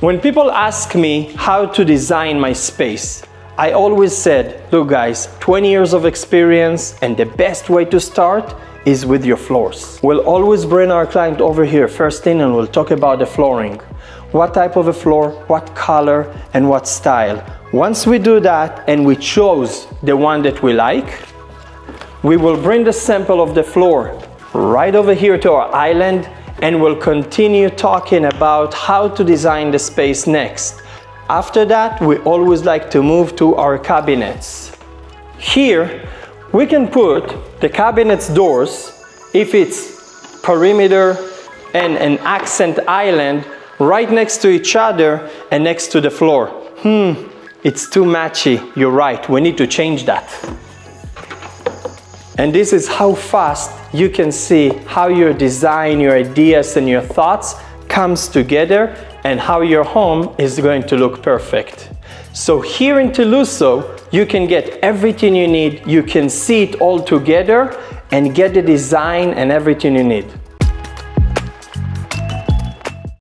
When people ask me how to design my space, I always said, look guys, 20 years of experience, and the best way to start is with your floors. We'll always bring our client over here first thing and we'll talk about the flooring. What type of a floor, what color, and what style. Once we do that and we chose the one that we like, we will bring the sample of the floor right over here to our island and we'll continue talking about how to design the space next. After that, we always like to move to our cabinets. Here, we can put the cabinets doors, if it's perimeter and an accent island, right next to each other and next to the floor. It's too matchy. You're right, we need to change that. And this is how fast you can see how your design, your ideas and your thoughts comes together and how your home is going to look perfect. So here in Tlusso, you can get everything you need. You can see it all together and get the design and everything you need.